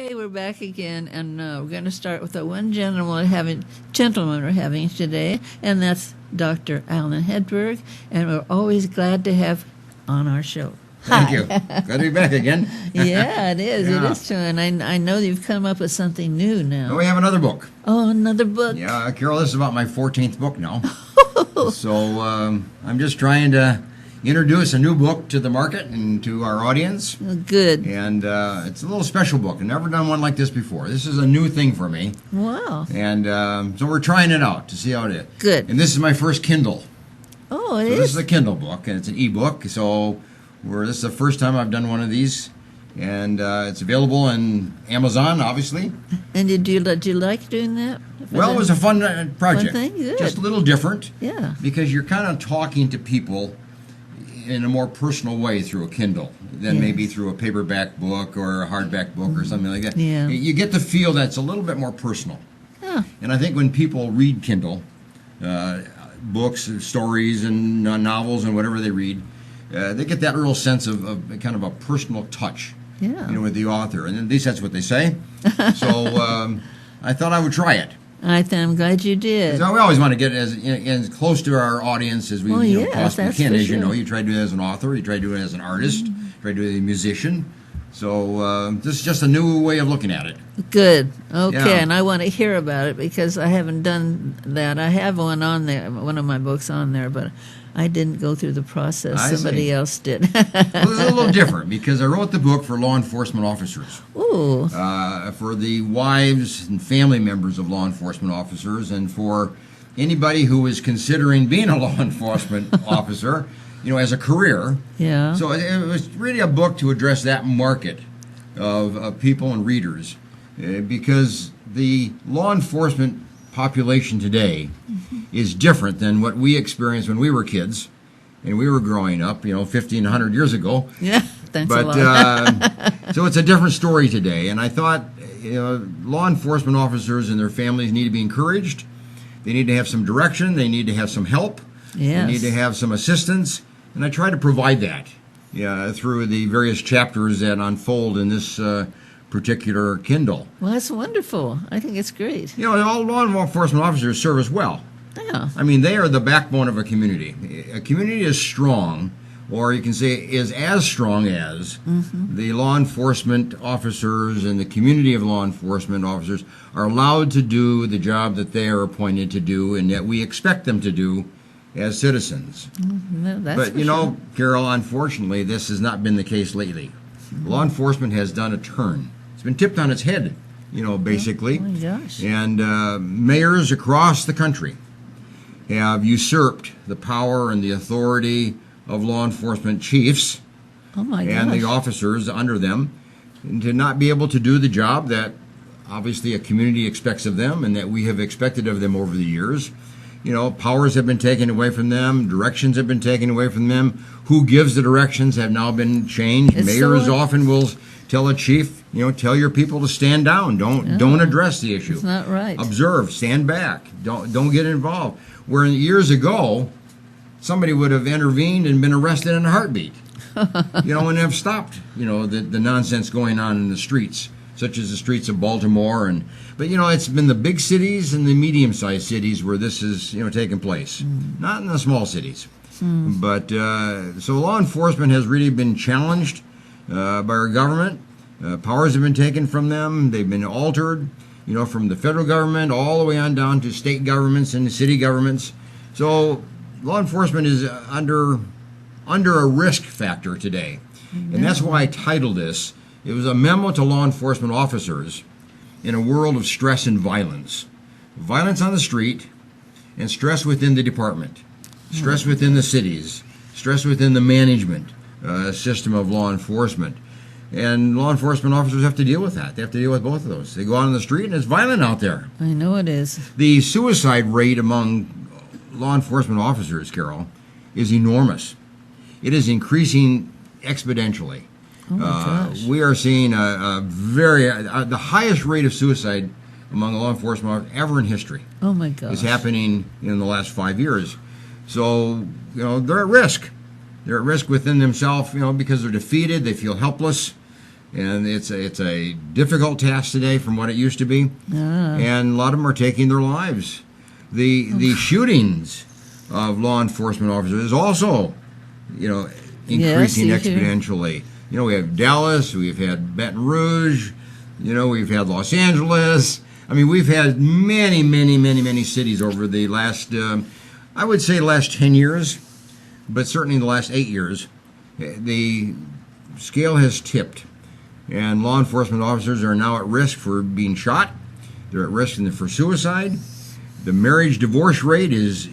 Hey, we're back again, and we're going to start with the one gentleman we're having today, and that's Dr. Allan Hedberg, and we're always glad to have on our show. Thank you. Glad to be back again. Yeah, it is. Yeah. It is true, and I know you've come up with something new now. Oh, we have another book. Oh, another book. Yeah, Carol, this is about my 14th book now. So I'm just trying to introduce a new book to the market and to our audience. Good. And it's a little special book. I've never done one like this before. This is a new thing for me. Wow. And so we're trying it out to see how it is. Good. And this is my first Kindle. Oh, it So is. this is a Kindle book, and it's an e-book. So this is the first time I've done one of these. And it's available on Amazon, obviously. And did you like doing that? Well, it was a fun project. Fun thing? Good. Just a little different. Yeah. Because you're kind of talking to people in a more personal way through a Kindle than Yes. maybe through a paperback book or a hardback book or something like that. Yeah. You get the feel that's a little bit more personal. Oh, And I think when people read Kindle, books, stories, and novels and whatever they read, they get that real sense of kind of a personal touch. yeah. With the author, and at least that's what they say. So I thought I would try it. I'm glad you did. So we always want to get as close to our audience as we Well, yes, possibly that's can. for As you sure. know, you try to do it as an author, you try to do it as an artist, try to do it as a musician. So this is just a new way of looking at it. Good. Okay, Yeah. and I want to hear about it because I haven't done that. I have one on there, one of my books on there, but I didn't go through the process. I Somebody see. else did. Well, this is a little different because I wrote the book for law enforcement officers, Ooh, for the wives and family members of law enforcement officers, and for anybody who is considering being a law enforcement officer, as a career. yeah. So it was really a book to address that market of people and readers, because the law enforcement population today is different than what we experienced when we were kids and we were growing up, 1,500 years ago. Yeah, thanks a But lot. so it's a different story today, and I thought law enforcement officers and their families need to be encouraged. They need to have some direction. They need to have some help. Yes. They need to have some assistance, and I try to provide that through the various chapters that unfold in this particular Kindle. Well, that's wonderful. I think it's great. All law enforcement officers serve us well. Yeah. I mean, they are the backbone of a community. A community is strong, or you can say is as strong as the law enforcement officers and the community of law enforcement officers are allowed to do the job that they are appointed to do and that we expect them to do as citizens. No, that's But, for sure. Carol, unfortunately, this has not been the case lately. Law enforcement has done a turn. It's been tipped on its head, basically. Oh, my gosh. And mayors across the country have usurped the power and the authority of law enforcement chiefs Oh, my and the gosh. officers under them, and to not be able to do the job that obviously a community expects of them and that we have expected of them over the years. Powers have been taken away from them, directions have been taken away from them. Who gives the directions have now been changed. It's Mayors so- often will tell a chief, tell your people to stand down. Don't address the issue. It's not right. Observe, stand back. Don't get involved. Where years ago, somebody would have intervened and been arrested in a heartbeat. And have stopped, the nonsense going on in the streets, such as the streets of Baltimore. But it's been the big cities and the medium-sized cities where this is, taking place, not in the small cities. But so law enforcement has really been challenged by our government. Powers have been taken from them. They've been altered, from the federal government all the way on down to state governments and city governments. So law enforcement is under a risk factor today. And that's why I titled this. It was a memo to law enforcement officers in a world of stress and violence. Violence on the street and stress within the department, stress within the cities, stress within the management system of law enforcement. And law enforcement officers have to deal with that. They have to deal with both of those. They go out on the street and it's violent out there. I know it is. The suicide rate among law enforcement officers, Carol, is enormous. It is increasing exponentially. Oh, my gosh. We are seeing the highest rate of suicide among law enforcement ever in history Oh, my gosh. is happening in the last 5 years. So, they're at risk. They're at risk within themselves, because they're defeated, they feel helpless, And it's a difficult task today from what it used to be, and a lot of them are taking their lives. The shootings of law enforcement officers is also, increasing exponentially. We have Dallas, we've had Baton Rouge, we've had Los Angeles. I mean, we've had many, many, many, many cities over the last, I would say, last 10 years, but certainly in the last 8 years. The scale has tipped, and law enforcement officers are now at risk for being shot. They're at risk for suicide. The marriage divorce rate is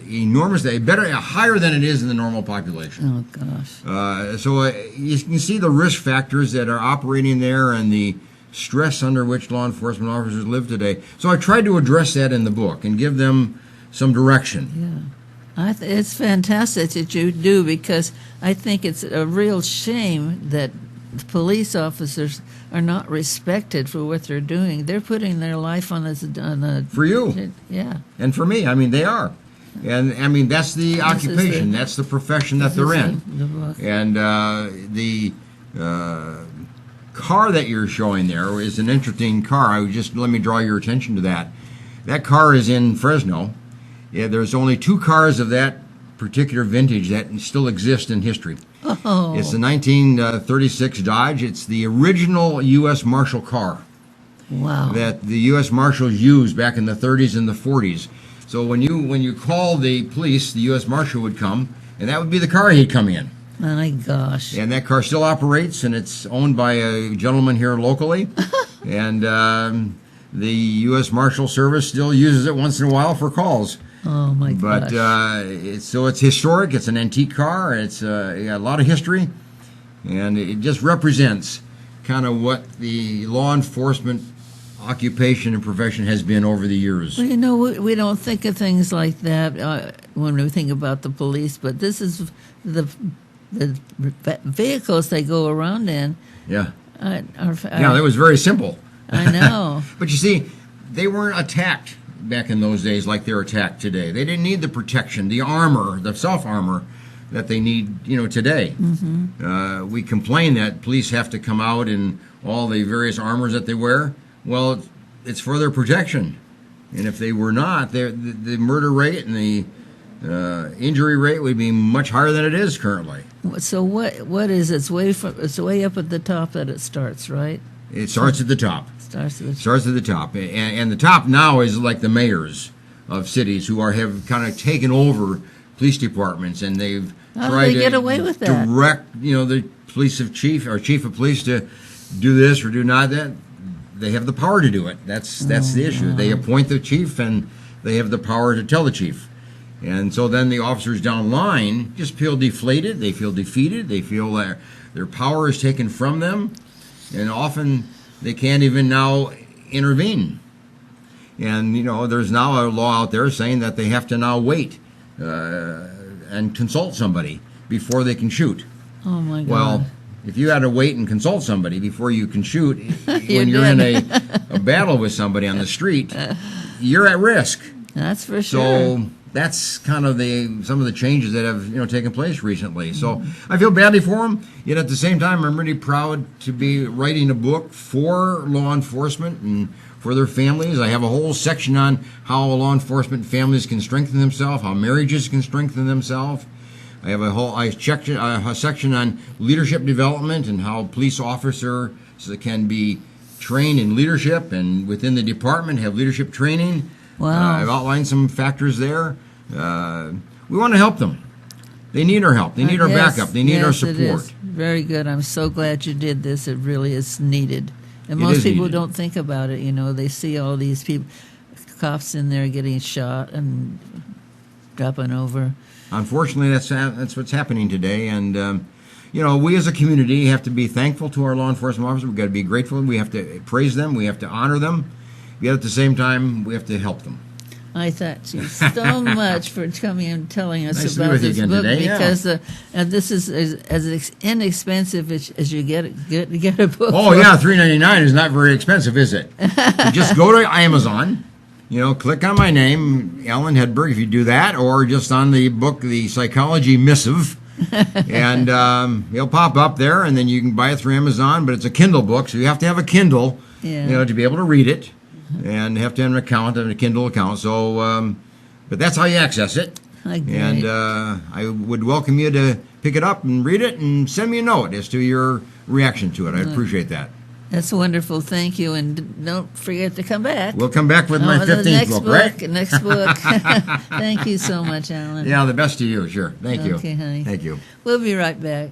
enormous. Higher than it is in the normal population. Oh gosh! So you can see the risk factors that are operating there and the stress under which law enforcement officers live today. So I tried to address that in the book and give them some direction. Yeah, it's fantastic that you do, because I think it's a real shame that police officers are not respected for what they're doing. They're putting their life on a for you, and for me. I mean, they are, and I mean that's the occupation, that's the profession that they're in. And the car that you're showing there is an interesting car. Let me draw your attention to that. That car is in Fresno. Yeah, there's only 2 cars of that particular vintage that still exist in history. Oh. It's the 1936 Dodge. It's the original U.S. Marshal car. Wow. That the U.S. Marshals used back in the 30s and the 40s. So when you call the police, the U.S. Marshal would come, and that would be the car he'd come in. My gosh. And that car still operates, and it's owned by a gentleman here locally. And the U.S. Marshal Service still uses it once in a while for calls. Oh my gosh! But it's historic. It's an antique car. It's a lot of history, and it just represents kind of what the law enforcement occupation and profession has been over the years. Well, we don't think of things like that when we think about the police, but this is the vehicles they go around in. Yeah. That was very simple. I know. But you see, they weren't attacked back in those days like they're attacked today. They didn't need the protection, the armor, the self-armor that they need, today. Mm-hmm. We complain that police have to come out in all the various armors that they wear. Well, it's for their protection. And if they were not, the murder rate and the injury rate would be much higher than it is currently. So what is it? It's way up at the top that it starts, right? It starts at the top. Starts at the top, and the top now is like the mayors of cities who have kind of taken over police departments, and they've tried to get away with that? Direct, the chief of police to do this or do not that. They have the power to do it. That's the issue. They appoint the chief, and they have the power to tell the chief. And so then the officers down line just feel deflated. They feel defeated. They feel their power is taken from them, and often they can't even now intervene. And, there's now a law out there saying that they have to now wait and consult somebody before they can shoot. Oh, my God. Well, if you had to wait and consult somebody before you can shoot, when you're in a battle with somebody on the street, you're at risk. That's for sure. So that's kind of some of the changes that have taken place recently. So I feel badly for them. Yet at the same time, I'm really proud to be writing a book for law enforcement and for their families. I have a whole section on how law enforcement families can strengthen themselves, how marriages can strengthen themselves. I have a section on leadership development and how police officers can be trained in leadership and within the department have leadership training. Wow. I've outlined some factors there. We want to help them. They need our help. They need our backup. They need our support. It is. Very good. I'm so glad you did this. It really is needed. And most people don't think about it. They see all these people, cops in there getting shot and dropping over. Unfortunately, that's what's happening today. And, we as a community have to be thankful to our law enforcement officers. We've got to be grateful. We have to praise them. We have to honor them. Yet at the same time, we have to help them. I thank you so much for coming and telling us about this book today, because this is as inexpensive as you get a book. Oh yeah, $3.99 is not very expensive, is it? You just go to Amazon, click on my name, Allan Hedberg, if you do that, or just on the book, The Psychology Missive, And it'll pop up there, and then you can buy it through Amazon. But it's a Kindle book, so you have to have a Kindle, to be able to read it, and have to have an account, a Kindle account. So, but that's how you access it. And I would welcome you to pick it up and read it, and send me a note as to your reaction to it. I'd appreciate that. That's wonderful. Thank you. And don't forget to come back. We'll come back with my 15th book, right? Next book. Thank you so much, Allan. Yeah, the best to you, sure. Thank you. Okay, honey. Thank you. We'll be right back.